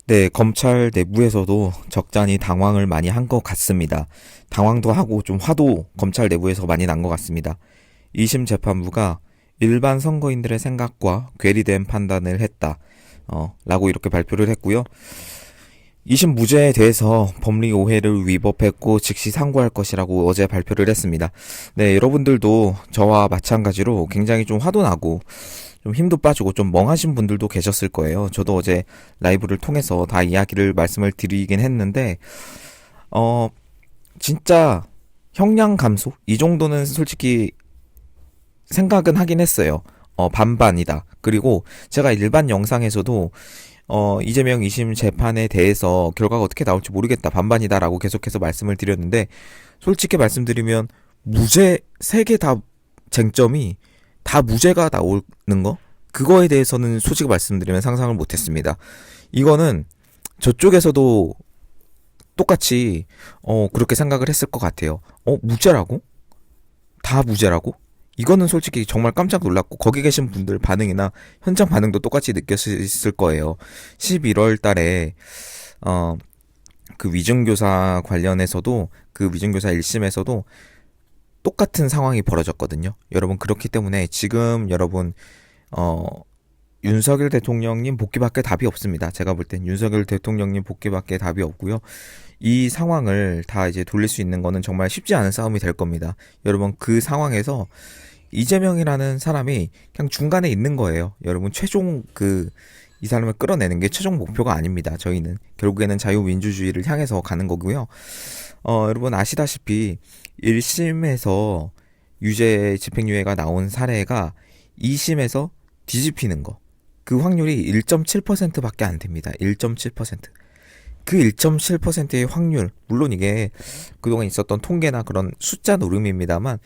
네, 검찰 내부에서도 적잖이 당황을 많이 한 것 같습니다. 당황도 하고 좀 화도 검찰 내부에서 많이 난 것 같습니다. 2심 재판부가 일반 선거인들의 생각과 괴리된 판단을 했다. 라고 이렇게 발표를 했고요. 2심 무죄에 대해서 법리 오해를 위법했고 즉시 상고할 것이라고 어제 발표를 했습니다. 네, 여러분들도 저와 마찬가지로 굉장히 좀 화도 나고 좀 힘도 빠지고 좀 멍하신 분들도 계셨을 거예요. 저도 어제 라이브를 통해서 다 이야기를 말씀을 드리긴 했는데, 어, 진짜 형량 감소? 이 정도는 솔직히 생각은 하긴 했어요. 반반이다. 그리고 제가 일반 영상에서도 이재명 2심 재판에 대해서 결과가 어떻게 나올지 모르겠다. 반반이다라고 계속해서 말씀을 드렸는데, 솔직히 말씀드리면 무죄 3개 다 쟁점이 다 무죄가 나오는 거? 그거에 대해서는 솔직히 말씀드리면 상상을 못했습니다. 이거는 저쪽에서도 똑같이 그렇게 생각을 했을 것 같아요. 무죄라고? 다 무죄라고? 이거는 솔직히 정말 깜짝 놀랐고 거기 계신 분들 반응이나 현장 반응도 똑같이 느꼈을 거예요. 11월 달에 어, 그 위중교사 관련해서도 그 위중교사 1심에서도 똑같은 상황이 벌어졌거든요. 여러분 그렇기 때문에 지금 여러분 어, 윤석열 대통령님 복귀밖에 답이 없습니다. 제가 볼 땐 윤석열 대통령님 복귀밖에 답이 없고요. 이 상황을 다 이제 돌릴 수 있는 거는 정말 쉽지 않은 싸움이 될 겁니다. 여러분 그 상황에서 이재명이라는 사람이 그냥 중간에 있는 거예요. 여러분 최종 이 사람을 끌어내는 게 최종 목표가 아닙니다. 저희는 결국에는 자유민주주의를 향해서 가는 거고요. 여러분 아시다시피 1심에서 유죄 집행유예가 나온 사례가 2심에서 뒤집히는 거. 그 확률이 1.7%밖에 안 됩니다. 1.7%. 그 1.7%의 확률, 물론 이게 그동안 있었던 통계나 그런 숫자 노름입니다만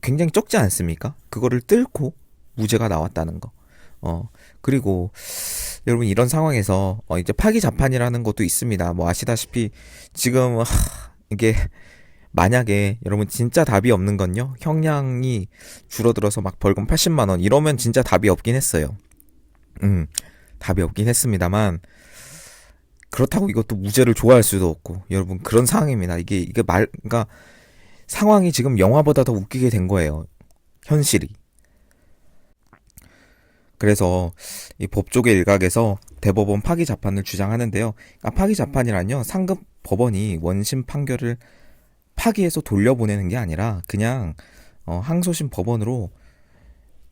굉장히 적지 않습니까? 그거를 뚫고 무죄가 나왔다는 거. 그리고 여러분 이런 상황에서 이제 파기자판이라는 것도 있습니다. 뭐 아시다시피 지금 이게 만약에 여러분 진짜 답이 없는 건요. 형량이 줄어들어서 막 벌금 80만 원 이러면 진짜 답이 없긴 했어요. 답이 없긴 했습니다만 그렇다고 이것도 무죄를 좋아할 수도 없고 여러분 그런 상황입니다. 이게 그러니까 상황이 지금 영화보다 더 웃기게 된 거예요. 현실이. 그래서 이 법조계 일각에서 대법원 파기 재판을 주장하는데요. 파기 재판이란요. 상급 법원이 원심 판결을 파기해서 돌려보내는 게 아니라 그냥 항소심 법원으로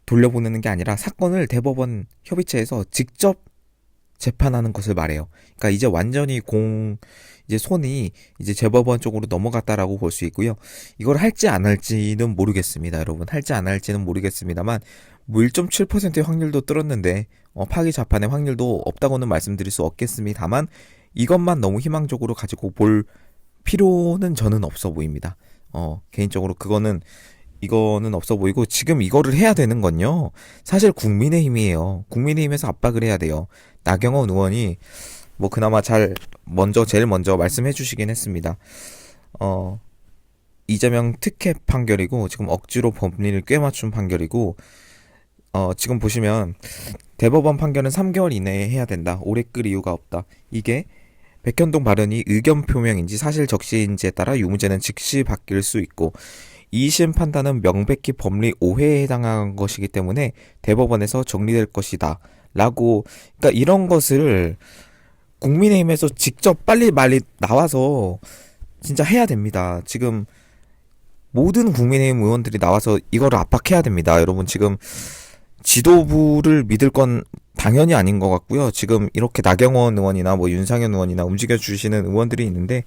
돌려보내는 게 아니라 사건을 대법원 협의체에서 직접 재판하는 것을 말해요. 그러니까 이제 완전히 이제 손이 이제 재법원 쪽으로 넘어갔다라고 볼 수 있고요. 이걸 할지 안 할지는 모르겠습니다, 여러분. 할지 안 할지는 모르겠습니다만, 뭐 1.7%의 확률도 뚫었는데, 파기 재판의 확률도 없다고는 말씀드릴 수 없겠습니다만, 이것만 너무 희망적으로 가지고 볼 필요는 저는 없어 보입니다. 개인적으로 이거는 없어 보이고 지금 이거를 해야 되는 건요. 사실 국민의힘이에요. 국민의힘에서 압박을 해야 돼요. 나경원 의원이 뭐 그나마 제일 먼저 말씀해 주시긴 했습니다. 이재명 특혜 판결이고 지금 억지로 법리를 꿰맞춘 판결이고 지금 보시면 대법원 판결은 3개월 이내에 해야 된다. 오래 끌 이유가 없다. 이게 백현동 발언이 의견 표명인지 사실 적시인지에 따라 유무죄는 즉시 바뀔 수 있고 2심 판단은 명백히 법리 오해에 해당한 것이기 때문에 대법원에서 정리될 것이다. 라고, 그러니까 이런 것을 국민의힘에서 직접 빨리 나와서 진짜 해야 됩니다. 지금 모든 국민의힘 의원들이 나와서 이거를 압박해야 됩니다. 여러분 지금 지도부를 믿을 건 당연히 아닌 것 같고요. 지금 이렇게 나경원 의원이나 뭐 윤상현 의원이나 움직여주시는 의원들이 있는데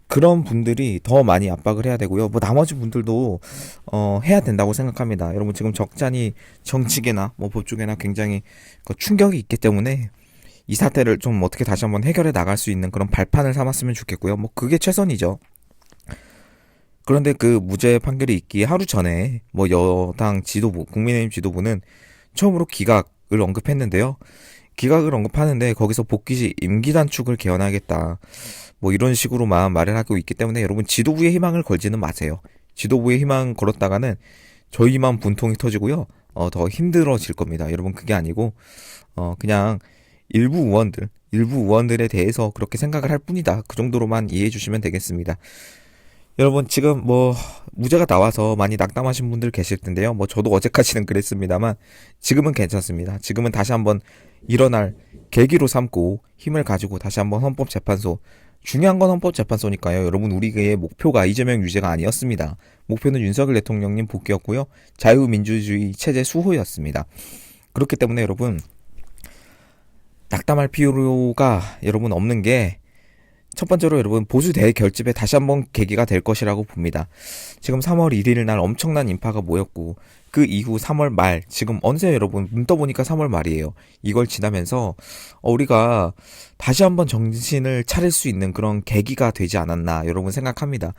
그런 분들이 더 많이 압박을 해야 되고요. 뭐 나머지 분들도 해야 된다고 생각합니다. 여러분 지금 적잖이 정치계나 뭐 법조계나 굉장히 충격이 있기 때문에 이 사태를 좀 어떻게 다시 한번 해결해 나갈 수 있는 그런 발판을 삼았으면 좋겠고요. 뭐 그게 최선이죠. 그런데 그 무죄 판결이 있기 하루 전에 뭐 여당 지도부, 국민의힘 지도부는 처음으로 기각을 언급했는데요. 기각을 언급하는데 거기서 복귀 시 임기 단축을 개헌하겠다. 뭐 이런 식으로만 말을 하고 있기 때문에 여러분 지도부의 희망을 걸지는 마세요. 지도부의 희망 걸었다가는 저희만 분통이 터지고요. 더 힘들어질 겁니다. 여러분 그게 아니고 그냥 일부 의원들 일부 의원들에 대해서 그렇게 생각을 할 뿐이다. 그 정도로만 이해해 주시면 되겠습니다. 여러분 지금 뭐 무죄가 나와서 많이 낙담하신 분들 계실 텐데요. 뭐 저도 어제까지는 그랬습니다만 지금은 괜찮습니다. 지금은 다시 한번 일어날 계기로 삼고 힘을 가지고 다시 한번 헌법재판소, 중요한 건 헌법재판소니까요. 여러분 우리의 목표가 이재명 유죄가 아니었습니다. 목표는 윤석열 대통령님 복귀였고요. 자유민주주의 체제 수호였습니다. 그렇기 때문에 여러분 낙담할 필요가 여러분 없는 게, 첫 번째로 여러분 보수 대결집에 다시 한번 계기가 될 것이라고 봅니다. 지금 3월 1일 날 엄청난 인파가 모였고 그 이후 3월 말, 지금 언제 여러분 눈 떠보니까 3월 말이에요. 이걸 지나면서 우리가 다시 한번 정신을 차릴 수 있는 그런 계기가 되지 않았나 여러분 생각합니다.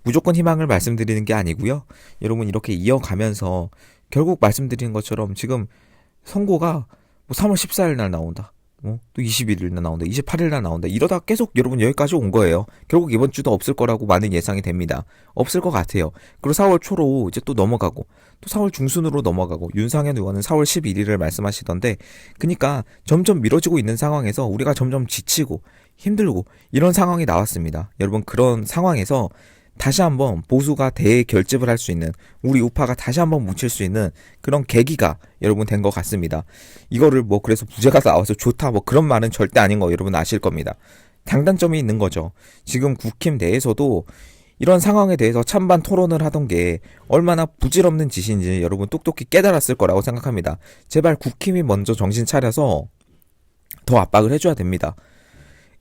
무조건 희망을 말씀드리는 게 아니고요. 여러분 이렇게 이어가면서 결국 말씀드리는 것처럼 지금 선고가 뭐 3월 14일 날 나온다. 또 21일 날 나온다. 28일 날 나온다. 이러다 계속 여러분 여기까지 온 거예요. 결국 이번 주도 없을 거라고 많은 예상이 됩니다. 없을 것 같아요. 그리고 4월 초로 이제 또 넘어가고 또 4월 중순으로 넘어가고, 윤상현 의원은 4월 11일을 말씀하시던데, 그러니까 점점 미뤄지고 있는 상황에서 우리가 점점 지치고 힘들고 이런 상황이 나왔습니다. 여러분 그런 상황에서 다시 한번 보수가 대결집을 할 수 있는, 우리 우파가 다시 한번 뭉칠 수 있는 그런 계기가 여러분 된 것 같습니다. 이거를 뭐 그래서 무죄가 나와서 좋다 뭐 그런 말은 절대 아닌 거 여러분 아실 겁니다. 장단점이 있는 거죠. 지금 국힘 내에서도 이런 상황에 대해서 찬반 토론을 하던 게 얼마나 부질없는 짓인지 여러분 똑똑히 깨달았을 거라고 생각합니다. 제발 국힘이 먼저 정신 차려서 더 압박을 해줘야 됩니다.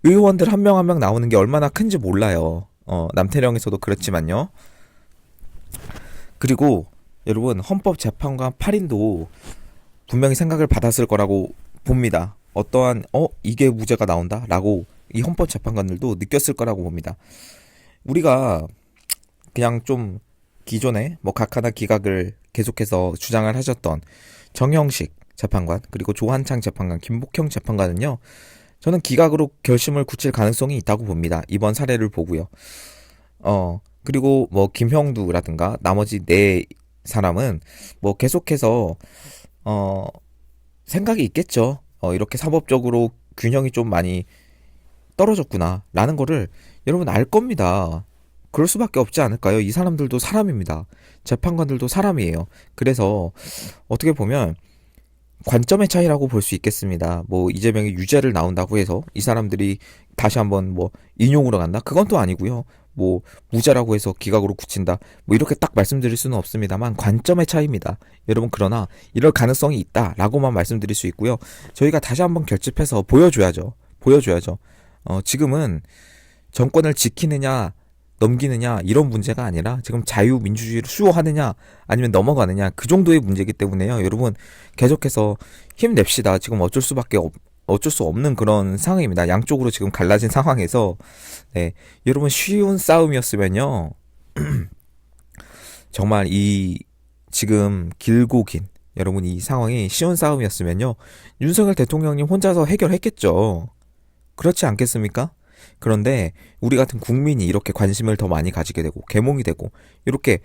의원들 한 명 한 명 나오는 게 얼마나 큰지 몰라요. 남태령에서도 그렇지만요. 그리고 여러분 헌법재판관 8인도 분명히 생각을 받았을 거라고 봅니다. 어떠한 이게 무죄가 나온다 라고 이 헌법재판관들도 느꼈을 거라고 봅니다. 우리가 그냥 좀 기존에 뭐 각하나 기각을 계속해서 주장을 하셨던 정형식 재판관, 그리고 조한창 재판관, 김복형 재판관은요, 저는 기각으로 결심을 굳힐 가능성이 있다고 봅니다. 이번 사례를 보고요. 그리고 뭐 김형두라든가 나머지 네 사람은 뭐 계속해서 생각이 있겠죠. 이렇게 사법적으로 균형이 좀 많이 떨어졌구나 라는 거를 여러분 알 겁니다. 그럴 수밖에 없지 않을까요? 이 사람들도 사람입니다. 재판관들도 사람이에요. 그래서 어떻게 보면 관점의 차이라고 볼 수 있겠습니다. 뭐 이재명이 유죄를 나온다고 해서 이 사람들이 다시 한번 뭐 인용으로 간다? 그건 또 아니고요. 뭐 무죄라고 해서 기각으로 굳힌다, 뭐 이렇게 딱 말씀드릴 수는 없습니다만 관점의 차이입니다. 여러분 그러나 이럴 가능성이 있다라고만 말씀드릴 수 있고요. 저희가 다시 한번 결집해서 보여줘야죠. 지금은 정권을 지키느냐 넘기느냐 이런 문제가 아니라 지금 자유민주주의를 수호하느냐 아니면 넘어가느냐, 그 정도의 문제이기 때문에요. 여러분 계속해서 힘냅시다. 지금 어쩔 수 없는 그런 상황입니다. 양쪽으로 지금 갈라진 상황에서 여러분 쉬운 싸움이었으면요 정말 이 지금 길고 긴 여러분 이 상황이 쉬운 싸움이었으면요 윤석열 대통령님 혼자서 해결했겠죠. 그렇지 않겠습니까? 그런데 우리 같은 국민이 이렇게 관심을 더 많이 가지게 되고 계몽이 되고 이렇게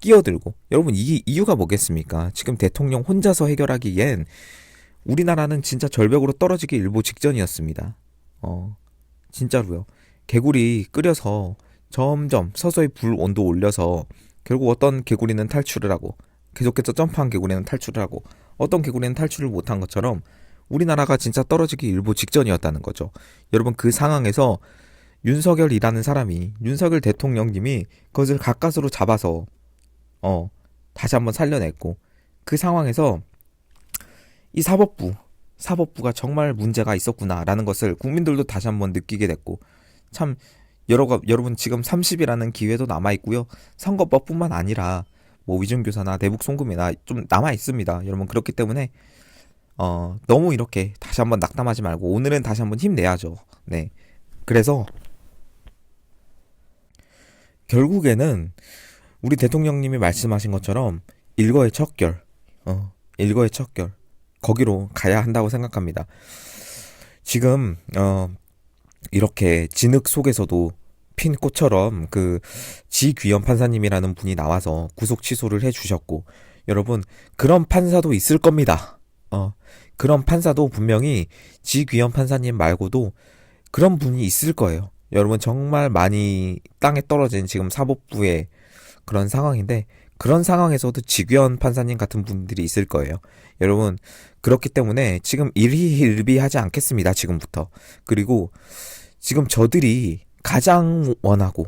끼어들고, 여러분 이 이유가 뭐겠습니까? 지금 대통령 혼자서 해결하기엔 우리나라는 진짜 절벽으로 떨어지기 일보 직전이었습니다. 진짜로요. 개구리 끓여서 점점 서서히 불 온도 올려서 결국 어떤 개구리는 탈출을 하고 계속해서 점프한 개구리는 탈출을 하고 어떤 개구리는 탈출을 못한 것처럼 우리나라가 진짜 떨어지기 일보 직전이었다는 거죠. 여러분 그 상황에서 윤석열이라는 사람이, 윤석열 대통령님이 그것을 가까스로 잡아서 다시 한번 살려냈고, 그 상황에서 이 사법부가 정말 문제가 있었구나라는 것을 국민들도 다시 한번 느끼게 됐고, 참 여러분 지금 30이라는 기회도 남아 있고요. 선거법뿐만 아니라 뭐 위증교사나 대북 송금이나 좀 남아 있습니다. 여러분 그렇기 때문에 너무 이렇게 다시 한번 낙담하지 말고 오늘은 다시 한번 힘내야죠. 네. 그래서 결국에는 우리 대통령님이 말씀하신 것처럼 일거의 척결 거기로 가야 한다고 생각합니다. 지금 이렇게 진흙 속에서도 핀 꽃처럼 그 지귀현 판사님이라는 분이 나와서 구속 취소를 해주셨고, 여러분 그런 판사도 있을 겁니다. 그런 판사도 분명히 지귀현 판사님 말고도 그런 분이 있을 거예요. 여러분 정말 많이 땅에 떨어진 지금 사법부의 그런 상황인데 그런 상황에서도 지귀현 판사님 같은 분들이 있을 거예요. 여러분 그렇기 때문에 지금 일희일비하지 않겠습니다. 지금부터. 그리고 지금 저들이 가장 원하고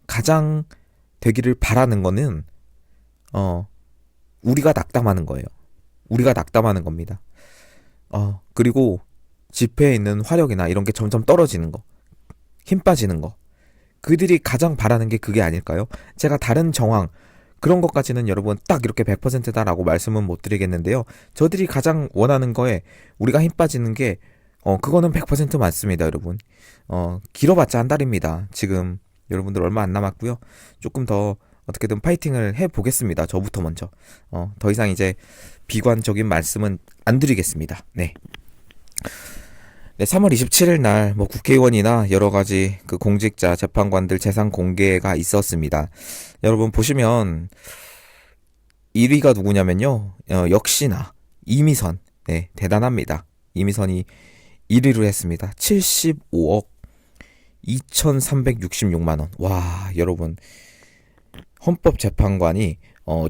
가장 되기를 바라는 거는 우리가 낙담하는 거예요. 우리가 낙담하는 겁니다. 그리고 집회에 있는 화력이나 이런 게 점점 떨어지는 거, 힘 빠지는 거. 그들이 가장 바라는 게 그게 아닐까요? 제가 다른 정황, 그런 것까지는 여러분 딱 이렇게 100%다라고 말씀은 못 드리겠는데요. 저들이 가장 원하는 거에 우리가 힘 빠지는 게, 그거는 100% 맞습니다, 여러분. 길어봤자 한 달입니다. 지금 여러분들 얼마 안 남았고요. 조금 더 어떻게든 파이팅을 해보겠습니다. 저부터 먼저. 더 이상 이제 비관적인 말씀은 안 드리겠습니다. 네. 네, 3월 27일 날 뭐 국회의원이나 여러 가지 그 공직자 재판관들 재산 공개가 있었습니다. 여러분 보시면 1위가 누구냐면요. 역시나 이미선. 네, 대단합니다. 이미선이 1위를 했습니다. 75억 2,366만 원. 와, 여러분 헌법재판관이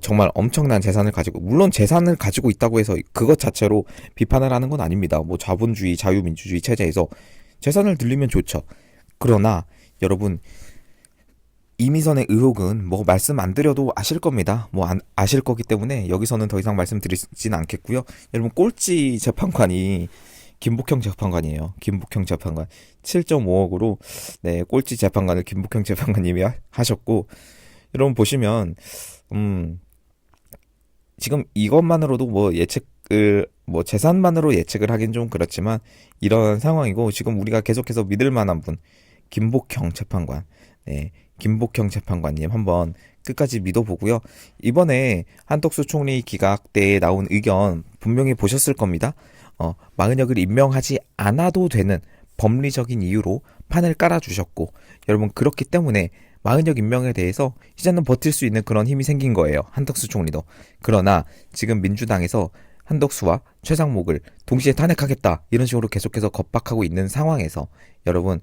정말 엄청난 재산을 가지고, 물론 재산을 가지고 있다고 해서 그것 자체로 비판을 하는 건 아닙니다. 뭐 자본주의, 자유민주주의 체제에서 재산을 늘리면 좋죠. 그러나 여러분 이미선의 의혹은 뭐 말씀 안 드려도 아실 겁니다. 뭐 아실 거기 때문에 여기서는 더 이상 말씀드리진 않겠고요. 여러분 꼴찌 재판관이 김복형 재판관이에요. 김복형 재판관 7.5억으로 네, 꼴찌 재판관을 김복형 재판관님이 하셨고, 여러분 보시면 지금 이것만으로도 뭐 예측을 뭐 재산만으로 예측을 하긴 좀 그렇지만 이런 상황이고, 지금 우리가 계속해서 믿을 만한 분 김복형 재판관, 네, 김복형 재판관님 한번 끝까지 믿어보고요. 이번에 한덕수 총리 기각 때에 나온 의견 분명히 보셨을 겁니다. 마은혁을 임명하지 않아도 되는 법리적인 이유로 판을 깔아주셨고, 여러분 그렇기 때문에 마은혁 임명에 대해서 이제는 버틸 수 있는 그런 힘이 생긴 거예요. 한덕수 총리도. 그러나 지금 민주당에서 한덕수와 최상목을 동시에 탄핵하겠다 이런 식으로 계속해서 겁박하고 있는 상황에서 여러분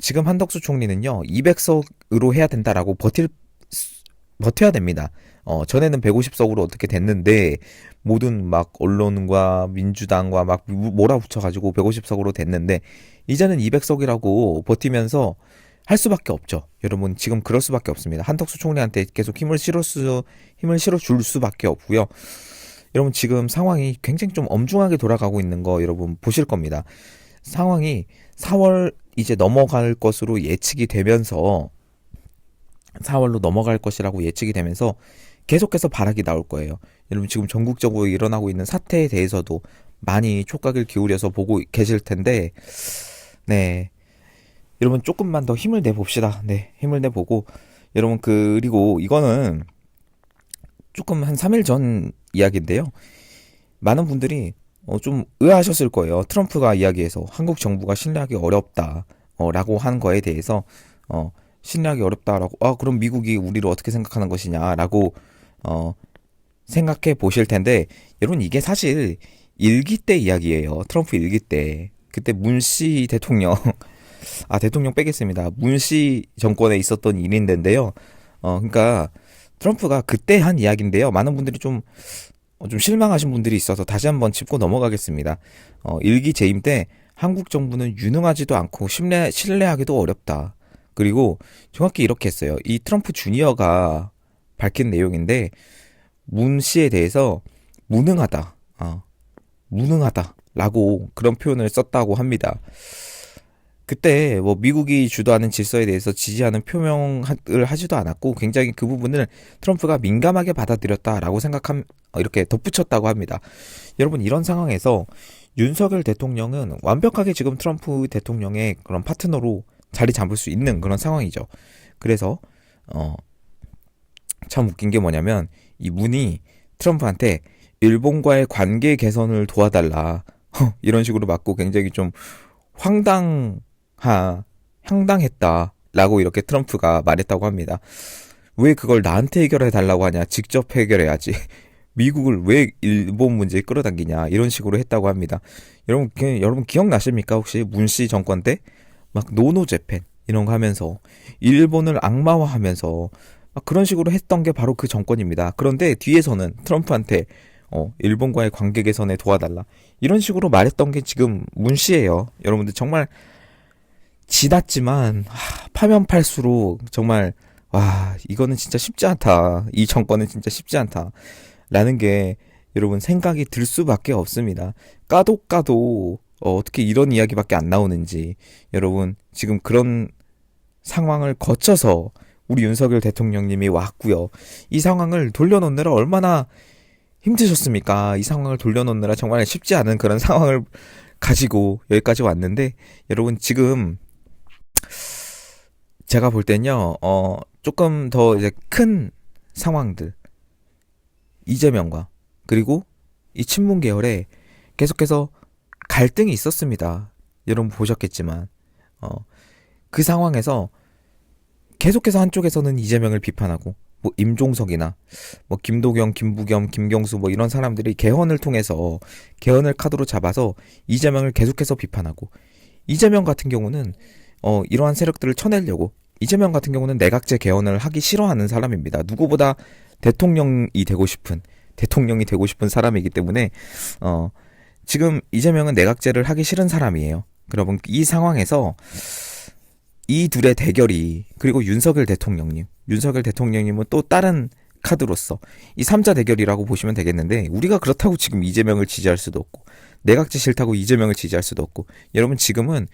지금 한덕수 총리는요 200석으로 해야 된다라고 버텨야 됩니다. 전에는 150석으로 어떻게 됐는데 모든 막 언론과 민주당과 막 몰아붙여가지고 150석으로 됐는데 이제는 200석이라고 버티면서 할 수밖에 없죠. 여러분 지금 그럴 수밖에 없습니다. 한덕수 총리한테 계속 힘을 실어줄 수밖에 없고요. 여러분 지금 상황이 굉장히 좀 엄중하게 돌아가고 있는 거 여러분 보실 겁니다. 상황이 4월 이제 넘어갈 것으로 예측이 되면서 4월로 넘어갈 것이라고 예측이 되면서 계속해서 발악이 나올 거예요. 여러분 지금 전국적으로 일어나고 있는 사태에 대해서도 많이 촉각을 기울여서 보고 계실 텐데, 네. 여러분 조금만 더 힘을 내봅시다. 네, 힘을 내보고, 여러분 그리고 이거는 조금 한 3일 전 이야기인데요. 많은 분들이 좀 의아하셨을 거예요. 트럼프가 이야기해서 한국 정부가 신뢰하기 어렵다 라고 한 거에 대해서 신뢰하기 어렵다라고, 그럼 미국이 우리를 어떻게 생각하는 것이냐라고 생각해 보실 텐데, 여러분 이게 사실 일기 때 이야기예요. 트럼프 일기 때. 그때 문씨 대통령 대통령 빼겠습니다. 문씨 정권에 있었던 일인데요. 그러니까 트럼프가 그때 한 이야기인데요. 많은 분들이 좀 실망하신 분들이 있어서 다시 한번 짚고 넘어가겠습니다. 일기 재임 때 한국 정부는 유능하지도 않고 신뢰하기도 어렵다. 그리고 정확히 이렇게 했어요. 이 트럼프 주니어가 밝힌 내용인데, 문 씨에 대해서 무능하다, 무능하다라고 그런 표현을 썼다고 합니다. 그때 뭐 미국이 주도하는 질서에 대해서 지지하는 표명을 하지도 않았고, 굉장히 그 부분을 트럼프가 민감하게 받아들였다라고 이렇게 덧붙였다고 합니다. 여러분 이런 상황에서 윤석열 대통령은 완벽하게 지금 트럼프 대통령의 그런 파트너로 자리 잡을 수 있는 그런 상황이죠. 그래서 참 웃긴 게 뭐냐면, 이 문이 트럼프한테 일본과의 관계 개선을 도와달라 이런 식으로 맞고 굉장히 좀 황당했다라고 이렇게 트럼프가 말했다고 합니다. 왜 그걸 나한테 해결해 달라고 하냐, 직접 해결해야지. 미국을 왜 일본 문제에 끌어당기냐 이런 식으로 했다고 합니다. 여러분 기억나십니까? 혹시 문씨 정권 때 막 노노 재팬 이런 거 하면서 일본을 악마화하면서 막 그런 식으로 했던 게 바로 그 정권입니다. 그런데 뒤에서는 트럼프한테 일본과의 관계 개선에 도와달라 이런 식으로 말했던 게 지금 문씨예요. 여러분들 정말 지났지만 파면 팔수록 정말 와 이거는 진짜 쉽지 않다. 이 정권은 진짜 쉽지 않다. 라는 게 여러분 생각이 들 수밖에 없습니다. 까도 어떻게 이런 이야기밖에 안 나오는지 여러분 지금 그런 상황을 거쳐서 우리 윤석열 대통령님이 왔고요. 이 상황을 돌려놓느라 얼마나 힘드셨습니까? 이 상황을 돌려놓느라 정말 쉽지 않은 그런 상황을 가지고 여기까지 왔는데 여러분 지금 제가 볼 땐요, 조금 더 이제 큰 상황들, 이재명과 그리고 이 친문 계열에 계속해서 갈등이 있었습니다. 여러분 보셨겠지만, 그 상황에서 계속해서 한쪽에서는 이재명을 비판하고, 뭐 임종석이나 뭐 김도경, 김부겸, 김경수 뭐 이런 사람들이 개헌을 통해서 개헌을 카드로 잡아서 이재명을 계속해서 비판하고, 이재명 같은 경우는 이러한 세력들을 쳐내려고 이재명 같은 경우는 내각제 개헌을 하기 싫어하는 사람입니다. 누구보다 대통령이 되고 싶은 사람이기 때문에 지금 이재명은 내각제를 하기 싫은 사람이에요. 여러분 이 상황에서 이 둘의 대결이 그리고 윤석열 대통령님은 또 다른 카드로서 이 3자 대결이라고 보시면 되겠는데 우리가 그렇다고 지금 이재명을 지지할 수도 없고 내각제 싫다고 이재명을 지지할 수도 없고 여러분 지금은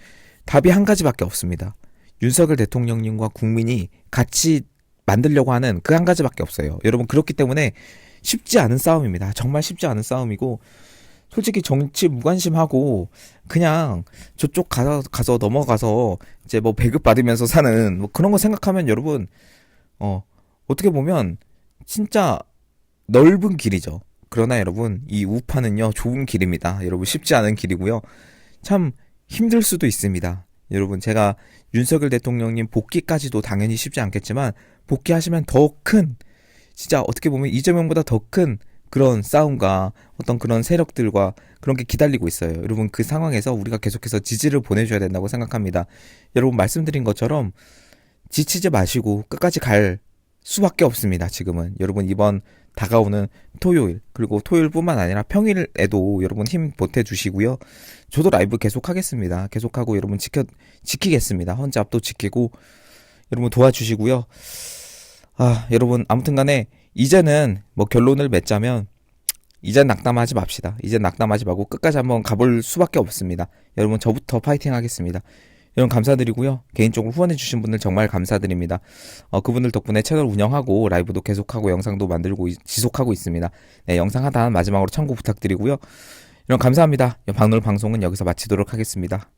답이 한 가지밖에 없습니다. 윤석열 대통령님과 국민이 같이 만들려고 하는 그 한 가지밖에 없어요. 여러분 그렇기 때문에 쉽지 않은 싸움입니다. 정말 쉽지 않은 싸움이고 솔직히 정치 무관심하고 그냥 저쪽 가서 넘어가서 이제 뭐 배급 받으면서 사는 뭐 그런 거 생각하면 여러분 어떻게 보면 진짜 넓은 길이죠. 그러나 여러분 이 우파는요 좋은 길입니다. 여러분 쉽지 않은 길이고요. 참 힘들 수도 있습니다. 여러분 제가 윤석열 대통령님 복귀까지도 당연히 쉽지 않겠지만 복귀하시면 더 큰 진짜 어떻게 보면 이재명보다 더 큰 그런 싸움과 어떤 그런 세력들과 그런 게 기다리고 있어요. 여러분 그 상황에서 우리가 계속해서 지지를 보내줘야 된다고 생각합니다. 여러분 말씀드린 것처럼 지치지 마시고 끝까지 갈 수밖에 없습니다. 지금은 여러분 이번 다가오는 토요일 그리고 토요일뿐만 아니라 평일에도 여러분 힘 보태주시고요. 저도 라이브 계속하겠습니다. 계속하고 여러분 지키겠습니다. 헌잡도 지키고 여러분 도와주시고요. 여러분 아무튼간에 이제는 뭐 결론을 맺자면 이제 낙담하지 맙시다. 이제 낙담하지 말고 끝까지 한번 가볼 수밖에 없습니다. 여러분 저부터 파이팅 하겠습니다. 여러분 감사드리고요. 개인적으로 후원해주신 분들 정말 감사드립니다. 그분들 덕분에 채널 운영하고 라이브도 계속하고 영상도 만들고 지속하고 있습니다. 네, 영상 하단 마지막으로 참고 부탁드리고요. 여러분 감사합니다. 박놀 방송은 여기서 마치도록 하겠습니다.